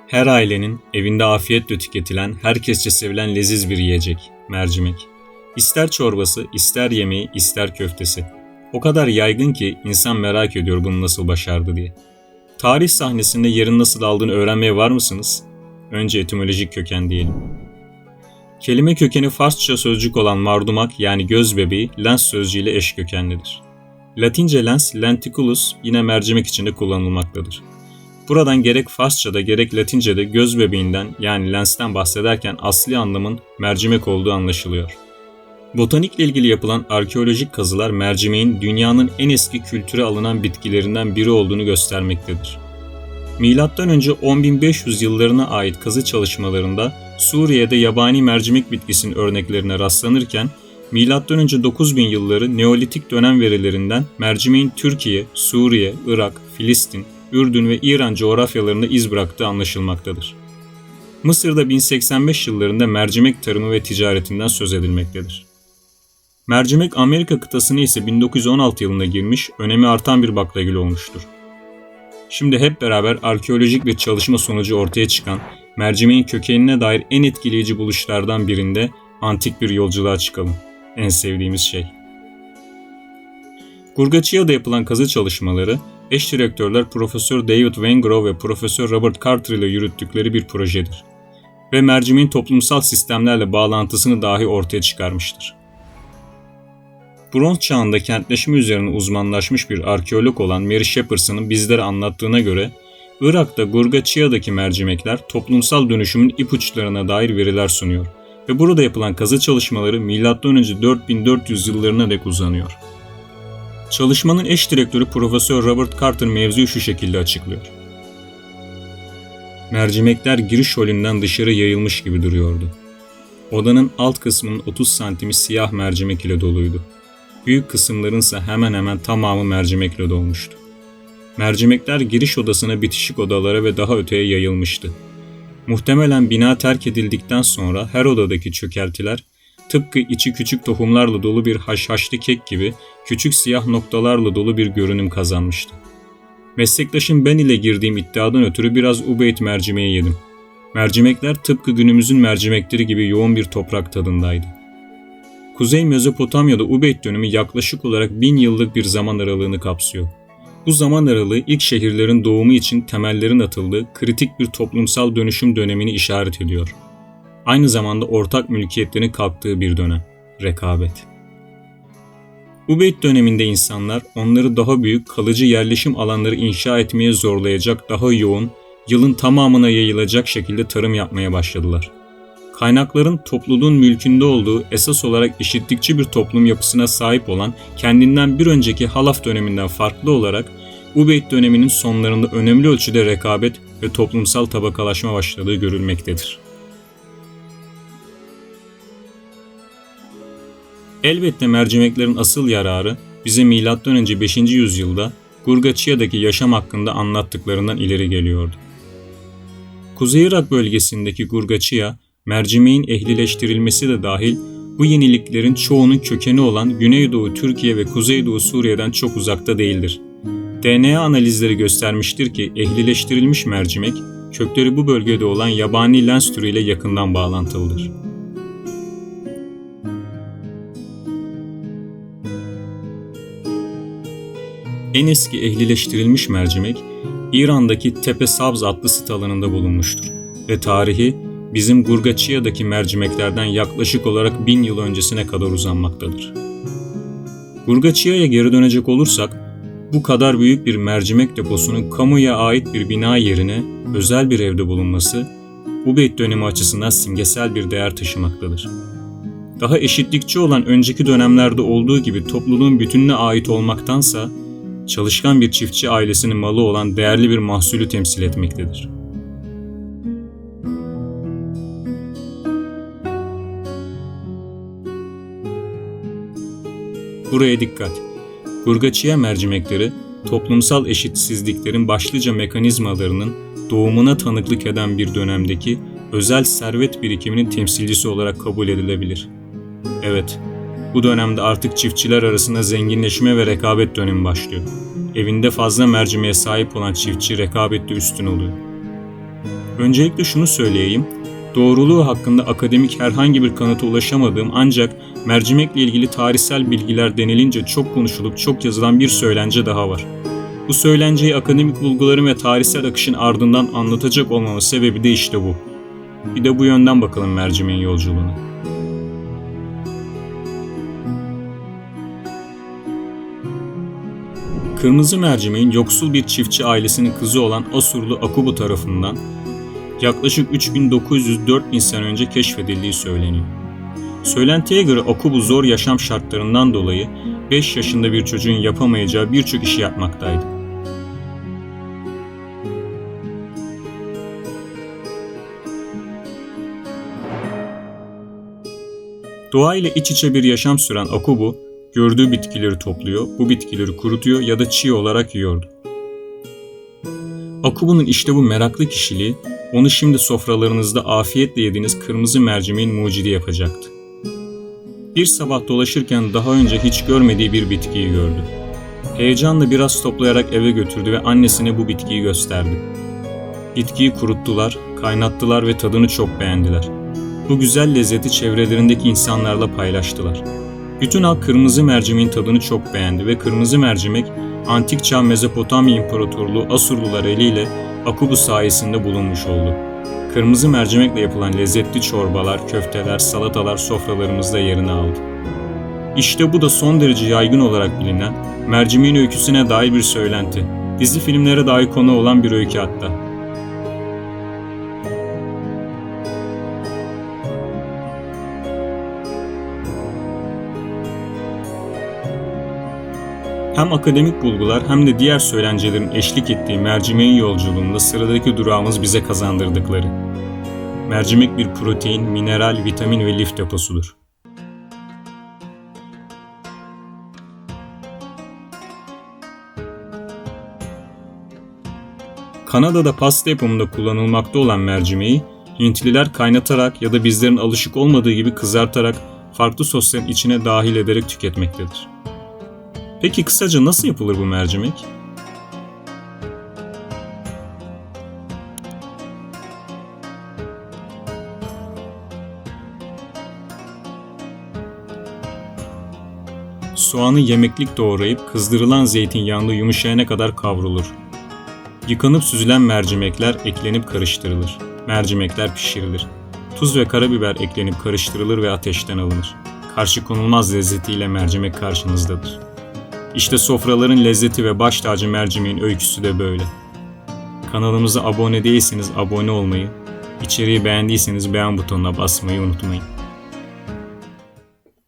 Her ailenin evinde afiyetle tüketilen, herkesçe sevilen leziz bir yiyecek, mercimek. İster çorbası, ister yemeği, ister köftesi. O kadar yaygın ki insan merak ediyor bunu nasıl başardı diye. Tarih sahnesinde yerini nasıl aldığını öğrenmeye var mısınız? Önce etimolojik köken diyelim. Kelime kökeni Farsça sözcük olan mardumak yani göz bebeği lens sözcüğüyle eş kökenlidir. Latince lens, lenticulus yine mercimek içinde kullanılmaktadır. Buradan gerek Farsça'da gerek Latince'de göz bebeğinden yani lensten bahsederken asli anlamın mercimek olduğu anlaşılıyor. Botanikle ilgili yapılan arkeolojik kazılar mercimeğin dünyanın en eski kültüre alınan bitkilerinden biri olduğunu göstermektedir. Milattan önce 10.500 yıllarına ait kazı çalışmalarında Suriye'de yabani mercimek bitkisinin örneklerine rastlanırken milattan önce 9000 yılları Neolitik dönem verilerinden mercimeğin Türkiye, Suriye, Irak, Filistin, Ürdün ve İran coğrafyalarında iz bıraktığı anlaşılmaktadır. Mısır'da 1085 yıllarında mercimek tarımı ve ticaretinden söz edilmektedir. Mercimek Amerika kıtasına ise 1916 yılında girmiş, önemi artan bir baklagil olmuştur. Şimdi hep beraber arkeolojik bir çalışma sonucu ortaya çıkan mercimeğin kökenine dair en etkileyici buluşlardan birinde antik bir yolculuğa çıkalım. En sevdiğimiz şey. Gurgaçiya'da yapılan kazı çalışmaları, eş direktörler Profesör David Wengrow ve Profesör Robert Carter ile yürüttükleri bir projedir. Ve mercimeğin toplumsal sistemlerle bağlantısını dahi ortaya çıkarmıştır. Bronz çağında kentleşme üzerine uzmanlaşmış bir arkeolog olan Mary Shepperson'ın bizlere anlattığına göre, Irak'ta Gurgaçiya'daki mercimekler toplumsal dönüşümün ipuçlarına dair veriler sunuyor ve burada yapılan kazı çalışmaları M.Ö. 4400 yıllarına dek uzanıyor. Çalışmanın eş direktörü Profesör Robert Carter mevzuyu şu şekilde açıklıyor. Mercimekler giriş holünden dışarı yayılmış gibi duruyordu. Odanın alt kısmının 30 santimi siyah mercimek ile doluydu. Büyük kısımlarınsa hemen hemen tamamı mercimekle dolmuştu. Mercimekler giriş odasına bitişik odalara ve daha öteye yayılmıştı. Muhtemelen bina terk edildikten sonra her odadaki çökeltiler tıpkı içi küçük tohumlarla dolu bir haşhaşlı kek gibi küçük siyah noktalarla dolu bir görünüm kazanmıştı. Meslektaşım ben ile girdiğim iddiadan ötürü biraz Ubeyd mercimeği yedim. Mercimekler tıpkı günümüzün mercimekleri gibi yoğun bir toprak tadındaydı. Kuzey Mezopotamya'da Ubeyd dönemi yaklaşık olarak 1000 yıllık bir zaman aralığını kapsıyor. Bu zaman aralığı ilk şehirlerin doğumu için temellerin atıldığı kritik bir toplumsal dönüşüm dönemini işaret ediyor. Aynı zamanda ortak mülkiyetlerin kalktığı bir dönem, rekabet. Ubeyd döneminde insanlar onları daha büyük kalıcı yerleşim alanları inşa etmeye zorlayacak daha yoğun, yılın tamamına yayılacak şekilde tarım yapmaya başladılar. Kaynakların topluluğun mülkünde olduğu esas olarak eşitlikçi bir toplum yapısına sahip olan kendinden bir önceki Halaf döneminden farklı olarak Ubeyd döneminin sonlarında önemli ölçüde rekabet ve toplumsal tabakalaşma başladığı görülmektedir. Elbette mercimeklerin asıl yararı bize M.Ö. 5. yüzyılda Gurgaçiya'daki yaşam hakkında anlattıklarından ileri geliyordu. Kuzey Irak bölgesindeki Gurgaçiya, mercimeğin ehlileştirilmesi de dahil bu yeniliklerin çoğunun kökeni olan Güneydoğu Türkiye ve Kuzeydoğu Suriye'den çok uzakta değildir. DNA analizleri göstermiştir ki ehlileştirilmiş mercimek, kökleri bu bölgede olan yabani lens türüyle yakından bağlantılıdır. En eski ehlileştirilmiş mercimek, İran'daki Tepe Sabz adlı sit alanında bulunmuştur ve tarihi bizim Gurgaçiya'daki mercimeklerden yaklaşık olarak 1000 yıl öncesine kadar uzanmaktadır. Gurgaçiya'ya geri dönecek olursak, bu kadar büyük bir mercimek deposunun kamuya ait bir bina yerine özel bir evde bulunması, Ubeyd dönemi açısından simgesel bir değer taşımaktadır. Daha eşitlikçi olan önceki dönemlerde olduğu gibi topluluğun bütününe ait olmaktansa, çalışkan bir çiftçi ailesinin malı olan değerli bir mahsulü temsil etmektedir. Buraya dikkat! Gurgaçiya mercimekleri, toplumsal eşitsizliklerin başlıca mekanizmalarının doğumuna tanıklık eden bir dönemdeki özel servet birikiminin temsilcisi olarak kabul edilebilir. Evet, bu dönemde artık çiftçiler arasında zenginleşme ve rekabet dönemi başlıyor. Evinde fazla mercimeğe sahip olan çiftçi rekabette üstün oluyor. Öncelikle şunu söyleyeyim. Doğruluğu hakkında akademik herhangi bir kanıta ulaşamadığım ancak mercimekle ilgili tarihsel bilgiler denilince çok konuşulup çok yazılan bir söylence daha var. Bu söylenceyi akademik bulguların ve tarihsel akışın ardından anlatacak olmamın sebebi de işte bu. Bir de bu yönden bakalım mercimeğin yolculuğuna. Kırmızı mercimeğin yoksul bir çiftçi ailesinin kızı olan Asurlu Akubu tarafından yaklaşık 3900-4000 sene önce keşfedildiği söyleniyor. Söylentiye göre Akubu zor yaşam şartlarından dolayı 5 yaşında bir çocuğun yapamayacağı birçok işi yapmaktaydı. Doğayla iç içe bir yaşam süren Akubu, gördüğü bitkileri topluyor, bu bitkileri kurutuyor ya da çiğ olarak yiyordu. Akubu'nun işte bu meraklı kişiliği, onu şimdi sofralarınızda afiyetle yediğiniz kırmızı mercimeğin mucidi yapacaktı. Bir sabah dolaşırken daha önce hiç görmediği bir bitkiyi gördü. Heyecanla biraz toplayarak eve götürdü ve annesine bu bitkiyi gösterdi. Bitkiyi kuruttular, kaynattılar ve tadını çok beğendiler. Bu güzel lezzeti çevrelerindeki insanlarla paylaştılar. Bütün halk kırmızı mercimeğin tadını çok beğendi ve kırmızı mercimek Antik Çağ Mezopotamya İmparatorluğu Asurlular eliyle Akubu sayesinde bulunmuş oldu. Kırmızı mercimekle yapılan lezzetli çorbalar, köfteler, salatalar sofralarımızda yerini aldı. İşte bu da son derece yaygın olarak bilinen mercimeğin öyküsüne dair bir söylenti. Dizi filmlere dair konu olan bir öykü hatta. Hem akademik bulgular hem de diğer söylencelerin eşlik ettiği mercimeğin yolculuğunda sıradaki durağımız bize kazandırdıkları. Mercimek bir protein, mineral, vitamin ve lif deposudur. Kanada'da pasta yapımında kullanılmakta olan mercimeği Hintliler kaynatarak ya da bizlerin alışık olmadığı gibi kızartarak farklı sosların içine dahil ederek tüketmektedir. Peki kısaca nasıl yapılır bu mercimek? Soğanı yemeklik doğrayıp kızdırılan zeytinyağında yumuşayana kadar kavrulur. Yıkanıp süzülen mercimekler eklenip karıştırılır. Mercimekler pişirilir. Tuz ve karabiber eklenip karıştırılır ve ateşten alınır. Karşı konulmaz lezzetiyle mercimek karşınızdadır. İşte sofraların lezzeti ve baş tacı mercimeğin öyküsü de böyle. Kanalımıza abone değilseniz abone olmayı, içeriği beğendiyseniz beğen butonuna basmayı unutmayın.